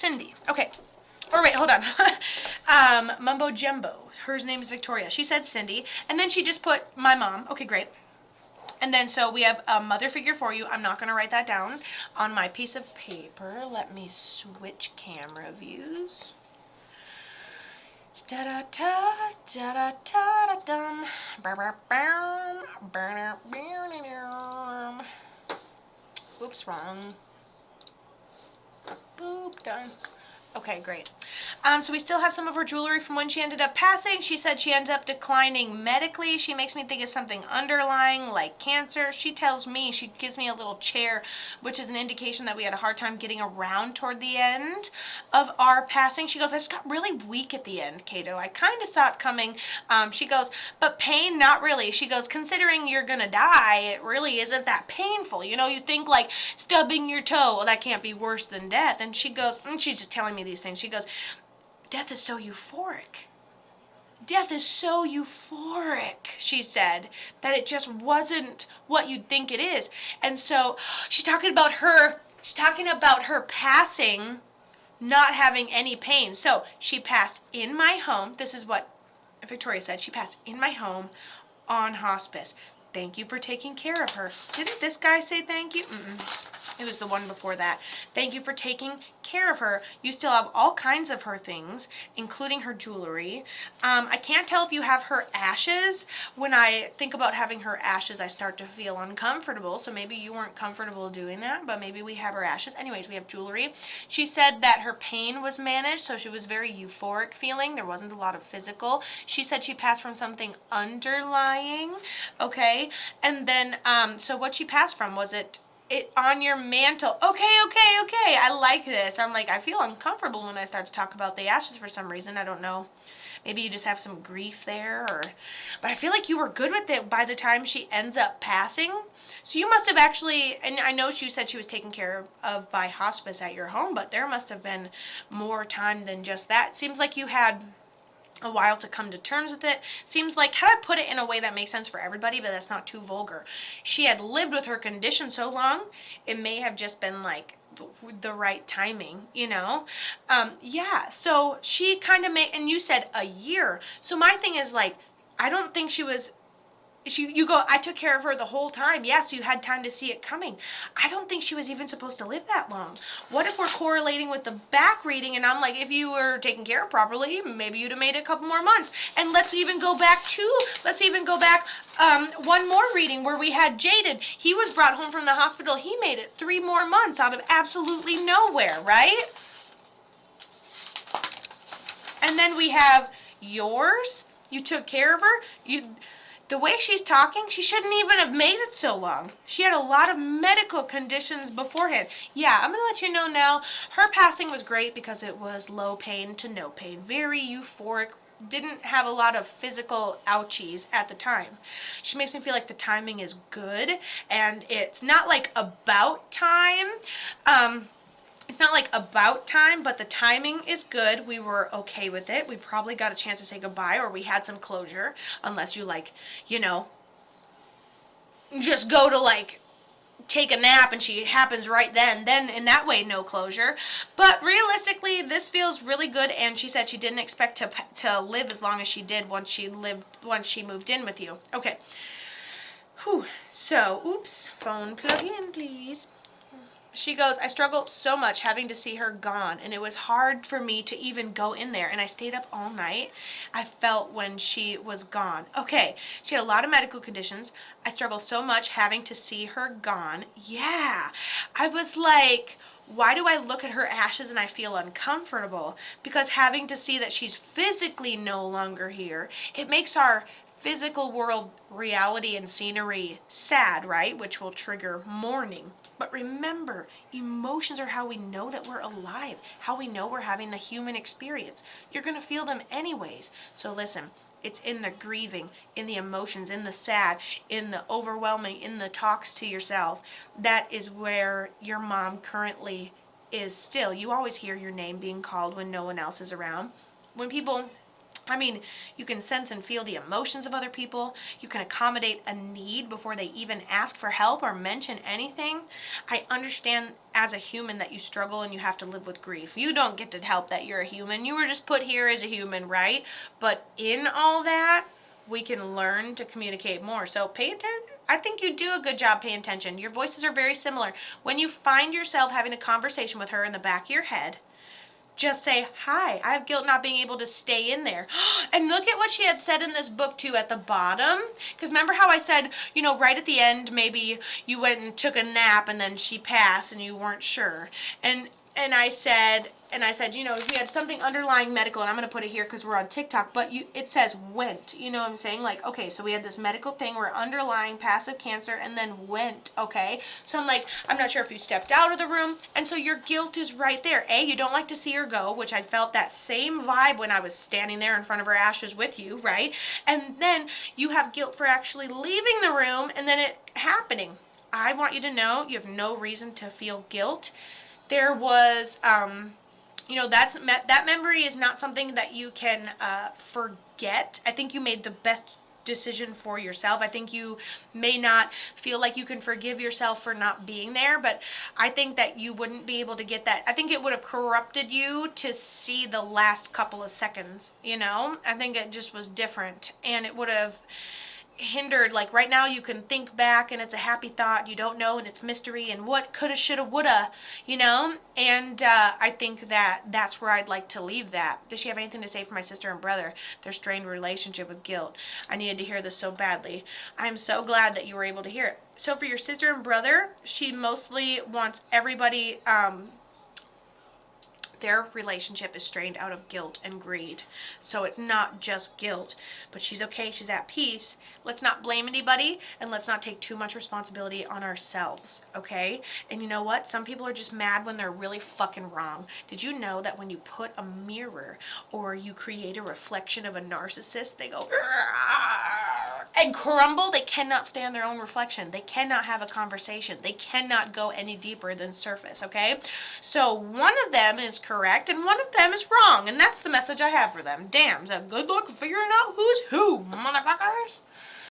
Cindy. Okay. Or wait, hold on. Mumbo Jumbo. Her name is Victoria. She said Cindy. And then she just put my mom. Okay, great. And then so we have a mother figure for you. I'm not going to write that down on my piece of paper. Let me switch camera views. Da da da da da da da dum. Oops, wrong. Boop, done. Okay, great. So we still have some of her jewelry from when she ended up passing. She said she ends up declining medically. She makes me think it's something underlying, like cancer. She tells me, she gives me a little chair, which is an indication that we had a hard time getting around toward the end of our passing. She goes, I just got really weak at the end, Kato. I kind of saw it coming. She goes, but pain, not really. She goes, considering you're going to die, it really isn't that painful. You know, you think like stubbing your toe, well, that can't be worse than death. And she goes, and she's just telling me these things. She goes, death is so euphoric. Death is so euphoric, she said, that it just wasn't what you'd think it is. And so she's talking about her passing, not having any pain. So she passed in my home. This is what Victoria said. She passed in my home on hospice. Thank you for taking care of her. Didn't this guy say thank you? It was the one before that. Thank you for taking care of her. You still have all kinds of her things, including her jewelry. I can't tell if you have her ashes. When I think about having her ashes, I start to feel uncomfortable. So maybe you weren't comfortable doing that, but maybe we have her ashes. Anyways, we have jewelry. She said that her pain was managed, so she was very euphoric feeling. There wasn't a lot of physical. She said she passed from something underlying. Okay. And then, so what she passed from, was it on your mantle? Okay. I like this. I'm like, I feel uncomfortable when I start to talk about the ashes for some reason. I don't know. Maybe you just have some grief there, but I feel like you were good with it by the time she ends up passing. So you must have actually, and I know you said she was taken care of by hospice at your home, but there must have been more time than just that. Seems like you had a while to come to terms with it. Seems like, how do I put it in a way that makes sense for everybody, but that's not too vulgar? She had lived with her condition so long, it may have just been like the right timing, you know? Yeah, so she kind of made, and you said a year. So my thing is like, I don't think she was, you go, I took care of her the whole time. Yeah, so you had time to see it coming. I don't think she was even supposed to live that long. What if we're correlating with the back reading, and I'm like, if you were taken care of properly, maybe you'd have made it a couple more months. And let's even go back one more reading where we had Jaden. He was brought home from the hospital. He made it 3 more months out of absolutely nowhere, right? And then we have yours. You took care of her. The way she's talking, she shouldn't even have made it so long. She had a lot of medical conditions beforehand. Yeah, I'm going to let you know now, her passing was great because it was low pain to no pain. Very euphoric. Didn't have a lot of physical ouchies at the time. She makes me feel like the timing is good, and it's not like about time. It's not like about time, but the timing is good. We were okay with it. We probably got a chance to say goodbye, or we had some closure, unless you like, you know, just go to like take a nap and she happens right then. Then in that way, no closure. But realistically, this feels really good, and she said she didn't expect to live as long as she did once she moved in with you. Okay. Whew. So, oops, phone plug in, please. She goes, I struggled so much having to see her gone, and it was hard for me to even go in there, and I stayed up all night. I felt when she was gone. Okay, she had a lot of medical conditions. I struggled so much having to see her gone. Yeah, I was like, why do I look at her ashes and I feel uncomfortable? Because having to see that she's physically no longer here, it makes our physical world reality and scenery sad, right? Which will trigger mourning. But remember, emotions are how we know that we're alive, how we know we're having the human experience. You're going to feel them anyways. So listen, it's in the grieving, in the emotions, in the sad, in the overwhelming, in the talks to yourself. That is where your mom currently is still. You always hear your name being called when no one else is around. When people I mean, you can sense and feel the emotions of other people. You can accommodate a need before they even ask for help or mention anything. I understand as a human that you struggle and you have to live with grief. You don't get to help that you're a human. You were just put here as a human, right? But in all that, we can learn to communicate more. So pay attention. I think you do a good job paying attention. Your voices are very similar. When you find yourself having a conversation with her in the back of your head, just say, hi, I have guilt not being able to stay in there. And look at what she had said in this book, too, at the bottom. Because remember how I said, right at the end, maybe you went and took a nap and then she passed and you weren't sure. And I said, we had something underlying medical, and I'm going to put it here because we're on TikTok, but it says went. You know what I'm saying? Like, okay, so we had this medical thing where underlying passive cancer and then went, okay? So I'm like, I'm not sure if you stepped out of the room, and so your guilt is right there. You don't like to see her go, which I felt that same vibe when I was standing there in front of her ashes with you, right? And then you have guilt for actually leaving the room and then it happening. I want you to know you have no reason to feel guilt. There was, that memory is not something that you can forget. I think you made the best decision for yourself. I think you may not feel like you can forgive yourself for not being there, but I think that you wouldn't be able to get that. I think it would have corrupted you to see the last couple of seconds, I think it just was different, and it would have hindered. Like right now you can think back and it's a happy thought, you don't know, and it's mystery and what coulda, shoulda, woulda, and I think that's where I'd like to leave that. Does she have anything to say for my sister and brother, their strained relationship with guilt? I needed to hear this so badly. I'm so glad that you were able to hear it. So for your sister and brother, she mostly wants everybody, their relationship is strained out of guilt and greed. So it's not just guilt, but she's okay, she's at peace. Let's not blame anybody, and let's not take too much responsibility on ourselves, okay? And you know what? Some people are just mad when they're really fucking wrong. Did you know that when you put a mirror or you create a reflection of a narcissist, they go and crumble? They cannot stand their own reflection. They cannot have a conversation. They cannot go any deeper than surface, okay? So one of them is correct and one of them is wrong, and that's the message I have for them. Damn, so good luck figuring out who's who, motherfuckers.